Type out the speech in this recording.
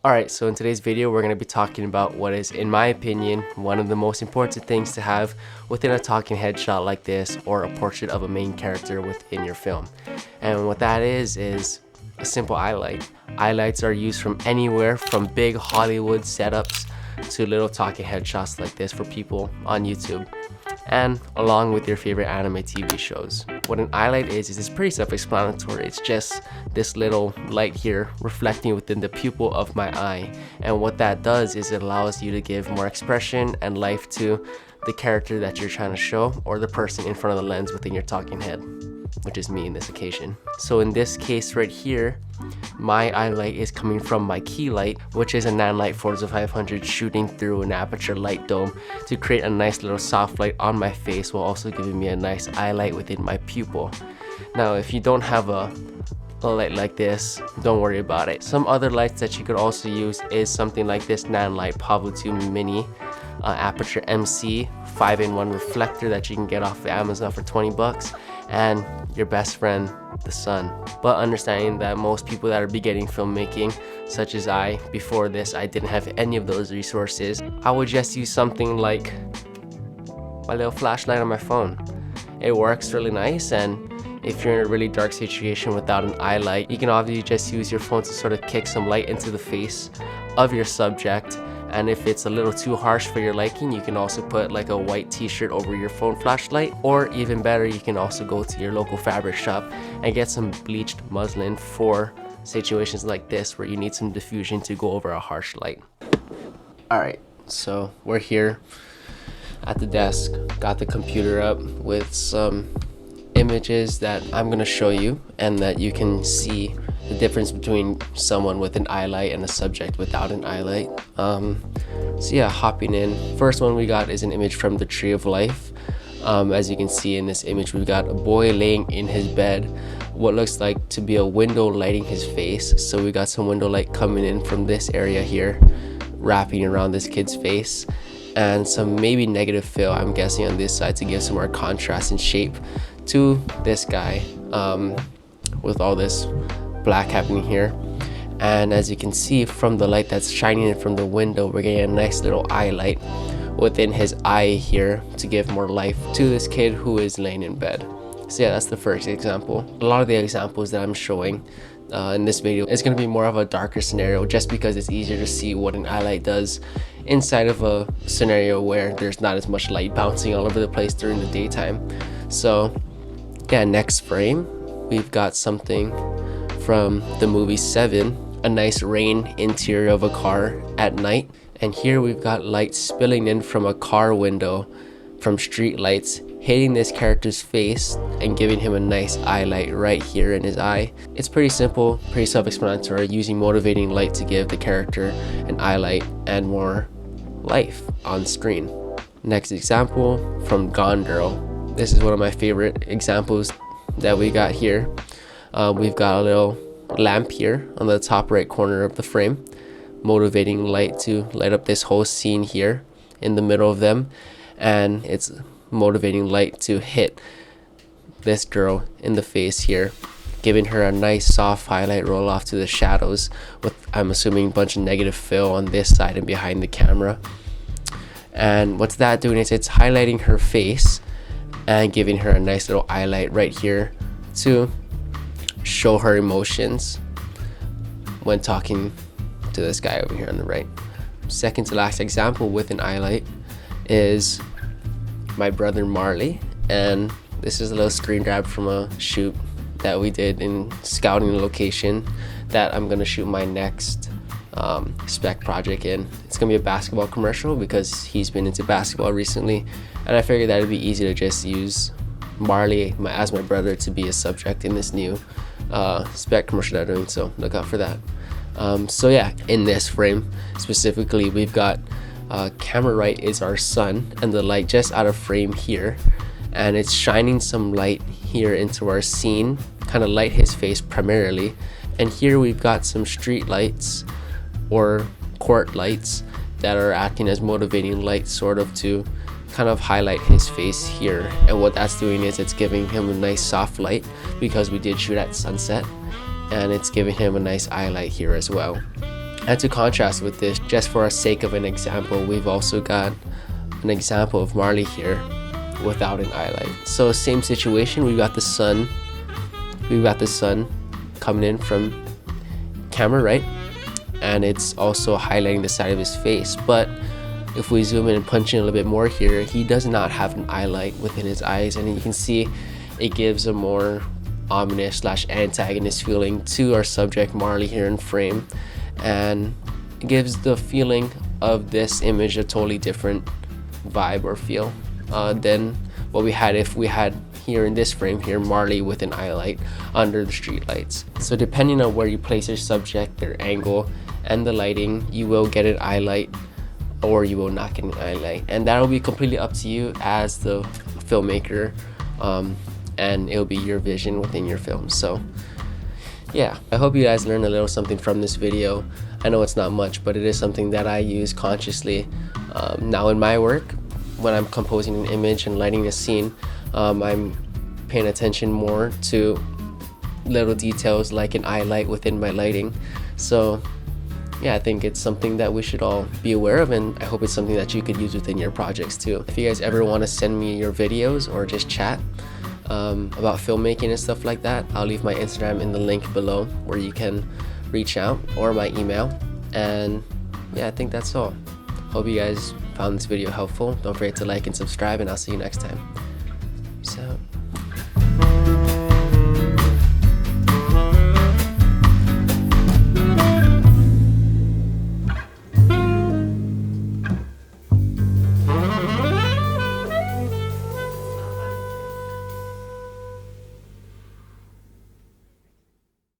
Alright, so in today's video we're going to be talking about what is, in my opinion, one of the most important things to have within a talking headshot like this, or a portrait of a main character within your film. And what that is a simple eye light. Eye lights are used from anywhere from big Hollywood setups to little talking headshots like this for people on YouTube, and along with your favorite anime TV shows. What an eye light is it's pretty self-explanatory. It's just this little light here reflecting within the pupil of my eye, and what that does is it allows you to give more expression and life to the character that you're trying to show, or the person in front of the lens within your talking head, which is me in this occasion. So in this case right here, my eye light is coming from my key light, which is a Nanlite Forza 500 shooting through an aperture light dome to create a nice little soft light on my face, while also giving me a nice eye light within my pupil. Now if you don't have a light like this, don't worry about it. Some other lights that you could also use is something like this Nanlite Pavo 2 Mini Aperture MC 5-in-1 reflector that you can get off of Amazon for 20 bucks, and your best friend, the sun. But understanding that most people that are beginning filmmaking, such as I, before this I didn't have any of those resources, I would just use something like my little flashlight on my phone. It works really nice, and if you're in a really dark situation without an eye light, you can obviously just use your phone to sort of kick some light into the face of your subject. And if it's a little too harsh for your liking, you can also put like a white t-shirt over your phone flashlight, or even better, you can also go to your local fabric shop and get some bleached muslin for situations like this where you need some diffusion to go over a harsh light. Alright, so we're here at the desk, got the computer up with some images that I'm gonna show you, and that you can see the difference between someone with an eye light and a subject without an eye light. So yeah, hopping in. First one we got is an image from the Tree of Life. As you can see in this image, we've got a boy laying in his bed, what looks like to be a window lighting his face. So we got some window light coming in from this area here, wrapping around this kid's face, and some maybe negative fill, I'm guessing, on this side to give some more contrast and shape to this guy, with all this black happening here. And as you can see from the light that's shining in from the window, we're getting a nice little eye light within his eye here to give more life to this kid who is laying in bed. So yeah, that's the first example. A lot of the examples that I'm showing in this video is going to be more of a darker scenario, just because it's easier to see what an eye light does inside of a scenario where there's not as much light bouncing all over the place during the daytime. So yeah, next frame we've got something from the movie Seven, a nice rain interior of a car at night, and here we've got light spilling in from a car window from street lights, hitting this character's face and giving him a nice eye light right here in his eye. It's pretty simple, pretty self-explanatory, using motivating light to give the character an eye light and more life on screen. Next example from Gone Girl. This is one of my favorite examples that we got here. We've got a little lamp here on the top right corner of the frame, motivating light to light up this whole scene here in the middle of them, and it's motivating light to hit this girl in the face here, giving her a nice soft highlight roll off to the shadows with, I'm assuming, a bunch of negative fill on this side and behind the camera. And what's that doing is it's highlighting her face and giving her a nice little eye light right here to show her emotions when talking to this guy over here on the right. Second to last example with an eye light is my brother Marley, and this is a little screen grab from a shoot that we did in scouting a location that I'm gonna shoot my next spec project in. It's gonna be a basketball commercial because he's been into basketball recently, and I figured that it'd be easy to just use Marley as my brother to be a subject in this new spec commercial that I'm doing, so look out for that. So yeah, in this frame specifically, we've got camera right is our sun, and the light just out of frame here, and it's shining some light here into our scene, kind of light his face primarily. And here we've got some street lights or court lights that are acting as motivating light, sort of to kind of highlight his face here. And what that's doing is it's giving him a nice soft light because we did shoot at sunset, and it's giving him a nice eye light here as well. And to contrast with this, just for a sake of an example, we've also got an example of Marley here without an highlight. So same situation, we've got the sun coming in from camera, right? And it's also highlighting the side of his face. But if we zoom in and punch in a little bit more here, he does not have an highlight within his eyes, and you can see it gives a more ominous / antagonist feeling to our subject Marley here in frame, and it gives the feeling of this image a totally different vibe or feel than what we had if we had here in this frame here Marley with an highlight under the street lights. So depending on where you place your subject, their angle, and the lighting, you will get an highlight or you will not get an highlight, and that will be completely up to you as the filmmaker, and it'll be your vision within your film. So yeah, I hope you guys learned a little something from this video. I know it's not much, but it is something that I use consciously now in my work. When I'm composing an image and lighting a scene, I'm paying attention more to little details like an highlight within my lighting. So yeah, I think it's something that we should all be aware of, and I hope it's something that you could use within your projects too. If you guys ever want to send me your videos or just chat about filmmaking and stuff like that, I'll leave my Instagram in the link below where you can reach out, or my email. And yeah, I think that's all. Hope you guys found this video helpful. Don't forget to like and subscribe, and I'll see you next time. Peace out.